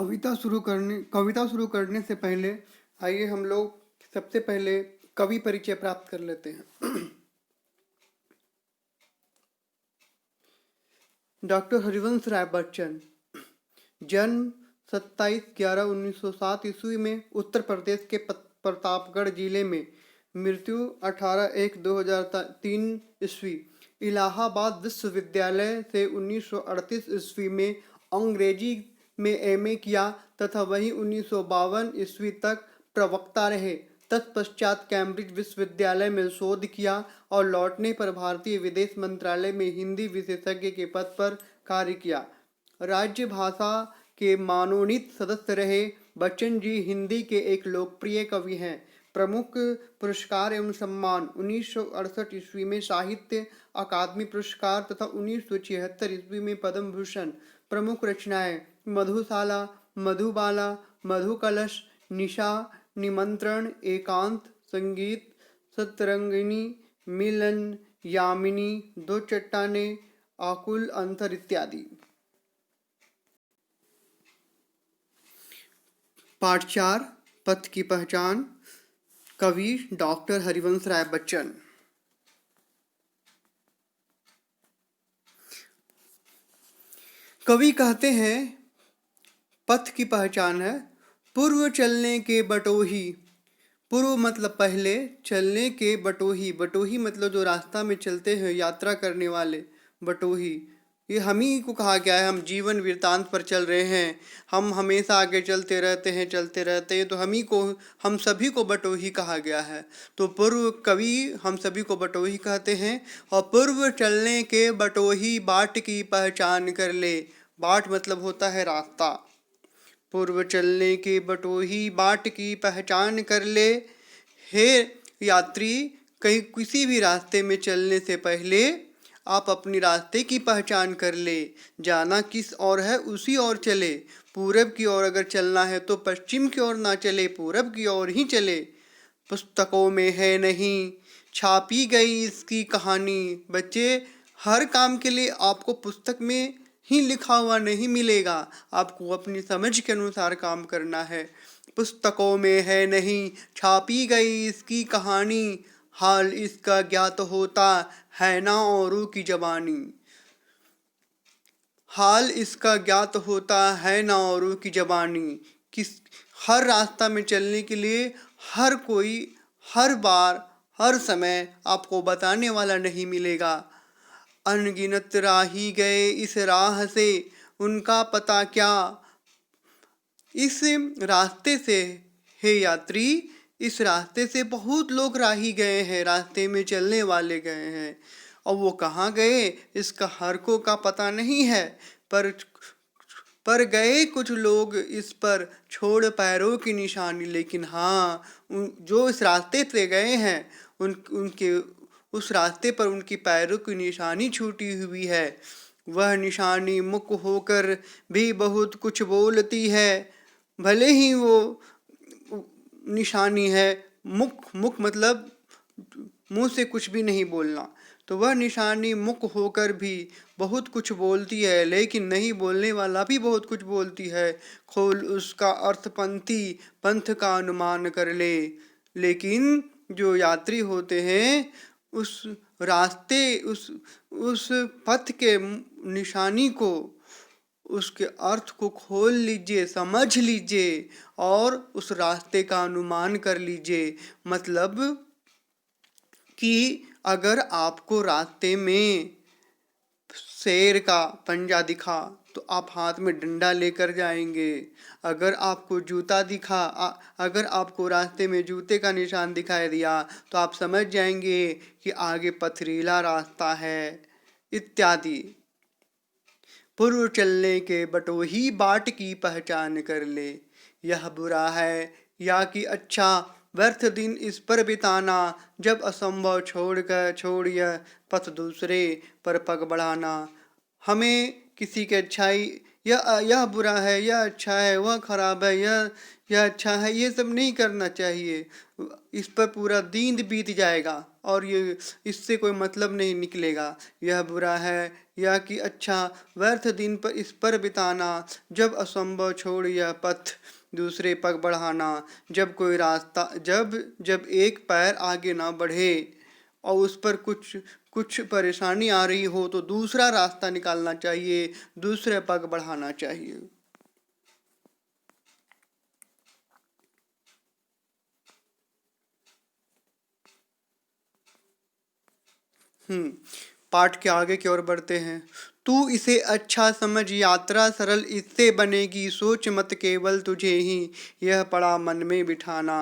कविता शुरू करने से पहले आइए हम लोग सबसे पहले कवि परिचय प्राप्त कर लेते हैं। डॉक्टर हरिवंश राय बच्चन, जन्म 27/11/1907 ईस्वी में उत्तर प्रदेश के प्रतापगढ़ जिले में, मृत्यु 18/1/2003 ईस्वी। इलाहाबाद विश्वविद्यालय से 1938 ईस्वी में अंग्रेजी में एमए किया तथा वहीं 1952 ईस्वी तक प्रवक्ता रहे। तत्पश्चात कैम्ब्रिज विश्वविद्यालय में शोध किया और लौटने पर भारतीय विदेश मंत्रालय में हिंदी विशेषज्ञ के पद पर कार्य किया। राज्य भाषा के मनोनीत सदस्य रहे। बच्चन जी हिंदी के एक लोकप्रिय कवि हैं। प्रमुख पुरस्कार एवं सम्मान: 1968 ईस्वी में साहित्य अकादमी पुरस्कार तथा 1976 ईस्वी में पद्म भूषण। प्रमुख रचनाएं: मधुशाला, मधुबाला, मधुकलश, निशा, निमंत्रण, एकांत, संगीत, सतरंगिणी, मिलन, यामिनी, दो चट्टानें, आकुल अंतर इत्यादि। पाठ 4, पथ की पहचान। कवि डॉक्टर हरिवंश राय बच्चन। कवि कहते हैं, पथ की पहचान है पूर्व चलने के बटोही। पूर्व मतलब पहले, चलने के बटोही। बटोही मतलब जो रास्ता में चलते हैं, यात्रा करने वाले, बटोही। ये हम ही को कहा गया है। हम जीवन वृत्तांत पर चल रहे हैं, हम हमेशा आगे चलते रहते हैं, तो हम सभी को बटोही कहा गया है। तो पूर्व कवि हम सभी को बटोही कहते हैं। और पूर्व चलने के बटोही बाट की पहचान कर ले। बाट मतलब होता है रास्ता। पूर्व चलने के बटोही बाट की पहचान कर ले। हे यात्री, कहीं किसी भी रास्ते में चलने से पहले आप अपनी रास्ते की पहचान कर ले। जाना किस ओर है उसी ओर चले। पूरब की ओर अगर चलना है तो पश्चिम की ओर ना चले, पूरब की ओर ही चले। पुस्तकों में है नहीं छापी गई इसकी कहानी। बच्चे, हर काम के लिए आपको पुस्तक में ही लिखा हुआ नहीं मिलेगा, आपको अपनी समझ के अनुसार काम करना है। पुस्तकों में है नहीं छापी गई इसकी कहानी, हाल इसका ज्ञात होता है ना औरों की जबानी। हाल इसका ज्ञात होता है ना औरों की जबानी। हर रास्ता में चलने के लिए हर कोई, हर बार, हर समय आपको बताने वाला नहीं मिलेगा। अनगिनत राही गए इस राह से, उनका पता क्या। इस रास्ते से, हे यात्री, इस रास्ते से बहुत लोग राही गए हैं, रास्ते में चलने वाले गए हैं। और वो कहाँ गए इसका हर को का पता नहीं है, पर गए कुछ लोग इस पर छोड़ पैरों की निशानी। लेकिन हाँ, जो इस रास्ते से गए हैं उनके उस रास्ते पर उनकी पैरों की निशानी छूटी हुई है। वह निशानी मुख होकर भी बहुत कुछ बोलती है। भले ही वो निशानी है, मुख मतलब मुंह से कुछ भी नहीं बोलना, तो वह निशानी मुख होकर भी बहुत कुछ बोलती है, लेकिन नहीं बोलने वाला भी बहुत कुछ बोलती है। खोल उसका अर्थ पंथी, पंथ का अनुमान कर ले। लेकिन जो यात्री होते हैं, उस रास्ते, उस पथ के निशानी को, उसके अर्थ को खोल लीजिए, समझ लीजिए और उस रास्ते का अनुमान कर लीजिए। मतलब कि अगर आपको रास्ते में शेर का पंजा दिखा तो आप हाथ में डंडा लेकर जाएंगे। अगर आपको जूता दिखा, अगर आपको रास्ते में जूते का निशान दिखाई दिया तो आप समझ जाएंगे कि आगे पथरीला रास्ता है, इत्यादि। पूर्व चलने के बटोही बाट की पहचान कर ले। यह बुरा है या कि अच्छा, व्यर्थ दिन इस पर बिताना, जब असंभव छोड़ यह पथ दूसरे पर पग बढ़ाना। हमें किसी की अच्छाई यह बुरा है, यह अच्छा है, वह खराब है, यह अच्छा है, ये सब नहीं करना चाहिए। इस पर पूरा दिन बीत जाएगा और ये इससे कोई मतलब नहीं निकलेगा। यह बुरा है या कि अच्छा, व्यर्थ दिन पर इस पर बिताना, जब असंभव छोड़ यह पथ दूसरे पग बढ़ाना। जब कोई रास्ता, जब जब एक पैर आगे ना बढ़े और उस पर कुछ कुछ परेशानी आ रही हो तो दूसरा रास्ता निकालना चाहिए, दूसरे पग बढ़ाना चाहिए। पाठ के आगे की ओर बढ़ते हैं। तू इसे अच्छा समझ, यात्रा सरल इससे बनेगी, सोच मत केवल तुझे ही यह पड़ा मन में बिठाना।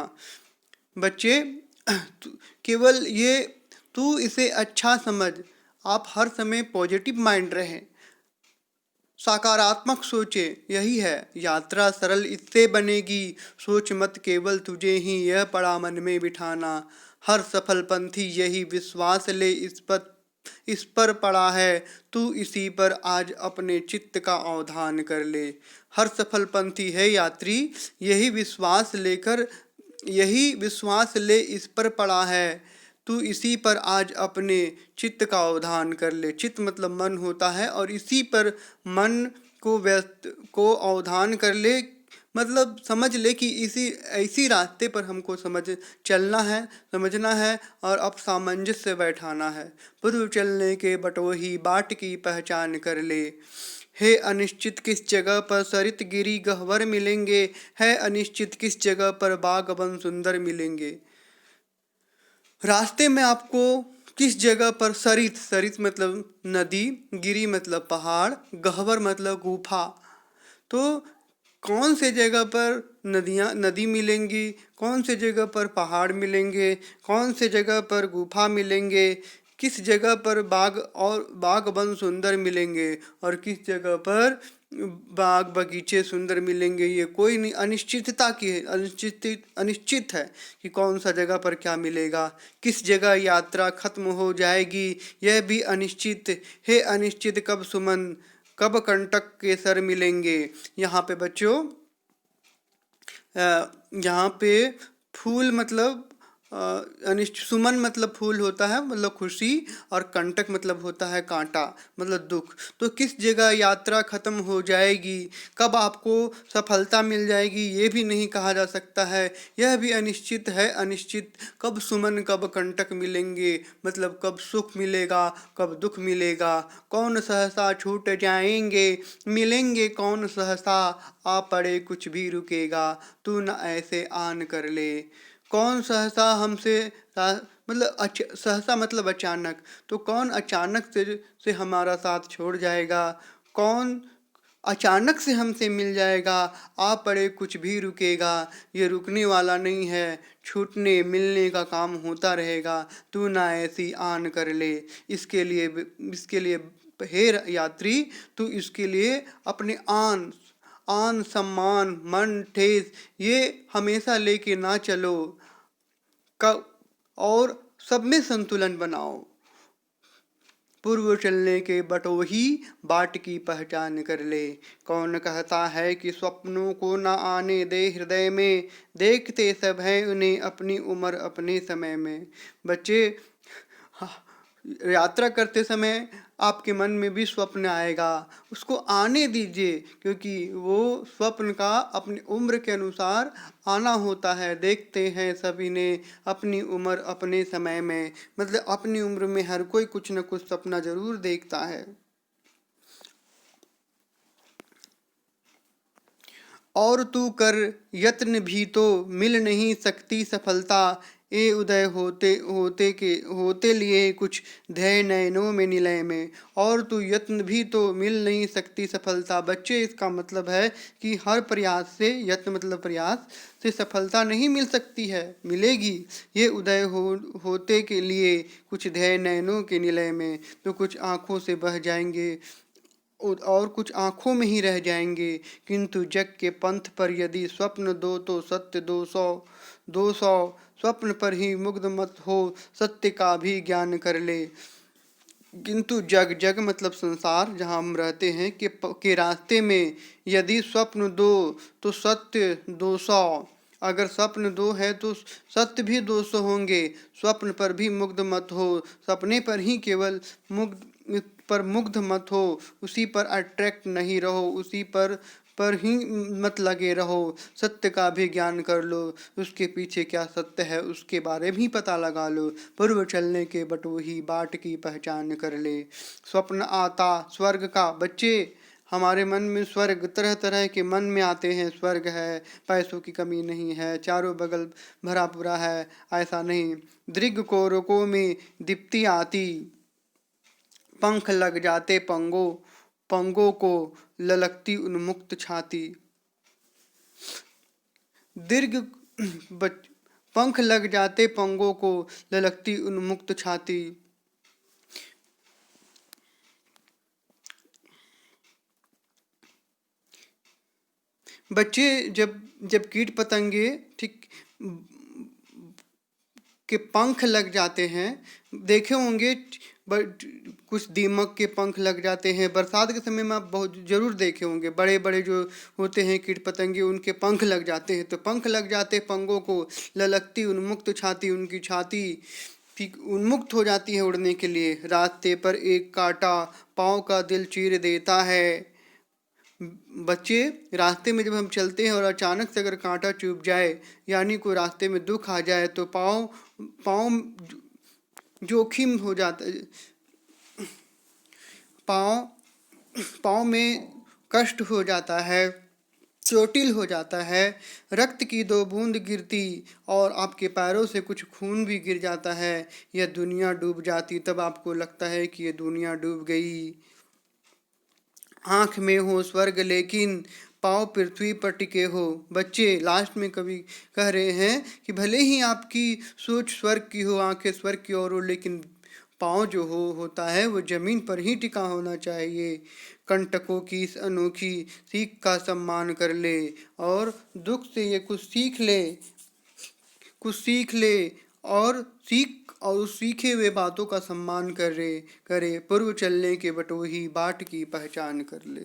बच्चे, केवल ये तू इसे अच्छा समझ, आप हर समय पॉजिटिव माइंड रहें, सकारात्मक सोचे, यही है। यात्रा सरल इससे बनेगी, सोच मत केवल तुझे ही यह पड़ा मन में बिठाना। हर सफल पंथी यही विश्वास ले, इस पर पड़ा है, तू इसी पर आज अपने चित्त का अवधान कर ले। हर सफल पंथी है यात्री, यही विश्वास ले, इस पर पड़ा है, तू इसी पर आज अपने चित्त का अवधान कर ले। चित्त मतलब मन होता है, और इसी पर मन को अवधान कर ले, मतलब समझ ले कि इसी रास्ते पर हमको चलना है, समझना है और अब सामंजस्य बैठाना है। पूर्व चलने के बटोही, बाट की पहचान कर ले। है अनिश्चित किस जगह पर सरित गिरी गह्वर मिलेंगे, है अनिश्चित किस जगह पर बाग वन सुंदर मिलेंगे। रास्ते में आपको किस जगह पर सरित, सरित मतलब नदी, गिरी मतलब पहाड़, गह्वर मतलब गुफा, तो कौन से जगह पर नदी मिलेंगी, कौन से जगह पर पहाड़ मिलेंगे, कौन से जगह पर गुफा मिलेंगे, किस जगह पर बाग वन सुंदर मिलेंगे और किस जगह पर बाग बगीचे सुंदर मिलेंगे, ये कोई नहीं, अनिश्चितता की है, अनिश्चित है कि कौन सा जगह पर क्या मिलेगा। किस जगह यात्रा खत्म हो जाएगी, यह भी अनिश्चित है। अनिश्चित कब सुमन, कब कंटक के सर मिलेंगे। यहाँ पे बच्चों, यहाँ पे फूल मतलब अनिश्चित, सुमन मतलब फूल होता है, मतलब खुशी, और कंटक मतलब होता है कांटा, मतलब दुख। तो किस जगह यात्रा खत्म हो जाएगी, कब आपको सफलता मिल जाएगी, ये भी नहीं कहा जा सकता है, यह भी अनिश्चित है। अनिश्चित कब सुमन कब कंटक मिलेंगे, मतलब कब सुख मिलेगा कब दुख मिलेगा। कौन सहसा छूट जाएंगे, मिलेंगे कौन सहसा, आ पड़े कुछ भी रुकेगा, तू न ऐसे आन कर ले। कौन सहसा हमसे मतलब सहसा मतलब अचानक, तो कौन अचानक से हमारा साथ छोड़ जाएगा, कौन अचानक से हमसे मिल जाएगा, आ पड़े कुछ भी रुकेगा, ये रुकने वाला नहीं है, छूटने मिलने का काम होता रहेगा, तू ना ऐसी आन कर ले। इसके लिए हे यात्री, तू इसके लिए अपने आन सम्मान मन ठेस ये हमेशा लेके ना चलो, और सब में संतुलन बनाओ। पूर्व चलने के बटोही, बाट की पहचान कर ले। कौन कहता है कि स्वप्नों को न आने दे हृदय में, देखते सब हैं उन्हें अपनी उम्र अपने समय में। बच्चे, यात्रा करते समय आपके मन में भी स्वप्न आएगा, उसको आने दीजिए, क्योंकि वो स्वप्न का अपनी उम्र के अनुसार आना होता है। देखते हैं सभी ने अपनी उम्र अपने समय में, मतलब अपनी उम्र में हर कोई कुछ न कुछ सपना जरूर देखता है। और तू कर यत्न भी तो मिल नहीं सकती सफलता, ए उदय होते लिए कुछ ध्यय नयनों में निलय में। और तू यत्न भी तो मिल नहीं सकती सफलता। बच्चे, इसका मतलब है कि हर प्रयास से, यत्न मतलब प्रयास से सफलता नहीं मिल सकती है, मिलेगी। ये उदय होते के लिए कुछ ध्यय नयनों के निलय में, तो कुछ आँखों से बह जाएंगे और कुछ आँखों में ही रह जाएंगे। किंतु जग के पंथ पर यदि स्वप्न दो तो सत्य 200 स्वप्न पर ही मुग्ध मत हो, सत्य का भी ज्ञान कर ले। किंतु जग जग मतलब संसार जहाँ हम रहते हैं के रास्ते में यदि स्वप्न दो तो सत्य 200। अगर स्वप्न दो है तो सत्य भी 200 होंगे। स्वप्न पर भी मुग्ध मत हो, सपने पर ही केवल मुग्ध मत हो, उसी पर अट्रैक्ट नहीं रहो, उसी पर ही मत लगे रहो। सत्य का भी ज्ञान कर लो, उसके पीछे क्या सत्य है उसके बारे में पता लगा लो। पूर्व चलने के बटोही बाट की पहचान कर ले। स्वप्न आता स्वर्ग का। बच्चे, हमारे मन में स्वर्ग तरह तरह के मन में आते हैं। स्वर्ग है, पैसों की कमी नहीं है, चारों बगल भरा पूरा है, ऐसा नहीं। दृग कोरकों में दीप्ति आती, पंख लग जाते पंगों को ललकती उन्मुक्त छाती। दीर्घ पंख लग जाते पंगों को ललकती उन्मुक्त छाती। बच्चे, जब जब कीट पतंगे ठीक के पंख लग जाते हैं, देखे होंगे कुछ दीमक के पंख लग जाते हैं। बरसात के समय में आप बहुत जरूर देखे होंगे, बड़े बड़े जो होते हैं कीट पतंगे, उनके पंख लग जाते हैं। तो पंख लग जाते पंगों को ललकती उन्मुक्त छाती, उनकी छाती ठीक उन्मुक्त हो जाती है उड़ने के लिए। रास्ते पर एक कांटा पाँव का दिल चीर देता है। बच्चे, रास्ते में जब हम चलते हैं और अचानक से अगर कांटा चुभ जाए, यानी कोई रास्ते में दुख आ जाए, तो पाँव पाँव जोखिम हो जाता है। पाँव में कष्ट हो जाता है, चोटिल हो जाता है। रक्त की 2 बूंद गिरती और आपके पैरों से कुछ खून भी गिर जाता है। यह दुनिया डूब जाती, तब आपको लगता है कि यह दुनिया डूब गई। आँख में हो स्वर्ग लेकिन पाँव पृथ्वी पर टिके हो। बच्चे, लास्ट में कवि कह रहे हैं कि भले ही आपकी सोच स्वर्ग की हो, आंखें स्वर्ग की ओर हो, लेकिन पाँव जो होता है वो जमीन पर ही टिका होना चाहिए। कंटकों की इस अनोखी सीख का सम्मान कर ले और दुख से ये कुछ सीख ले और उस सीखे हुए बातों का सम्मान करे। पूर्व चलने के बटोही बाट की पहचान कर ले।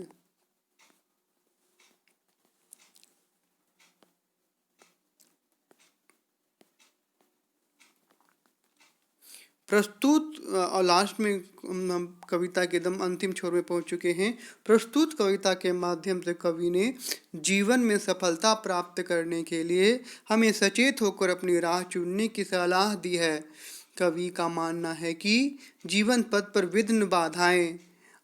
प्रस्तुत और लास्ट में हम कविता के एकदम अंतिम छोर में पहुंच चुके हैं। प्रस्तुत कविता के माध्यम से कवि ने जीवन में सफलता प्राप्त करने के लिए हमें सचेत होकर अपनी राह चुनने की सलाह दी है। कवि का मानना है कि जीवन पथ पर विघ्न बाधाएं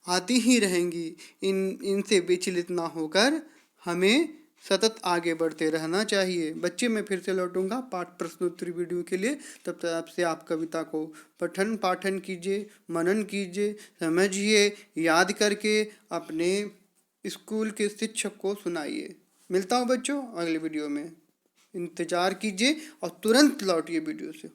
आती ही रहेंगी, इनसे विचलित ना होकर हमें सतत आगे बढ़ते रहना चाहिए। बच्चे, मैं फिर से लौटूंगा पाठ प्रश्नोत्तरी वीडियो के लिए। तब तक आपसे आप कविता को पठन पाठन कीजिए, मनन कीजिए, समझिए, याद करके अपने स्कूल के शिक्षक को सुनाइए। मिलता हूँ बच्चों अगले वीडियो में। इंतज़ार कीजिए और तुरंत लौटिए वीडियो से।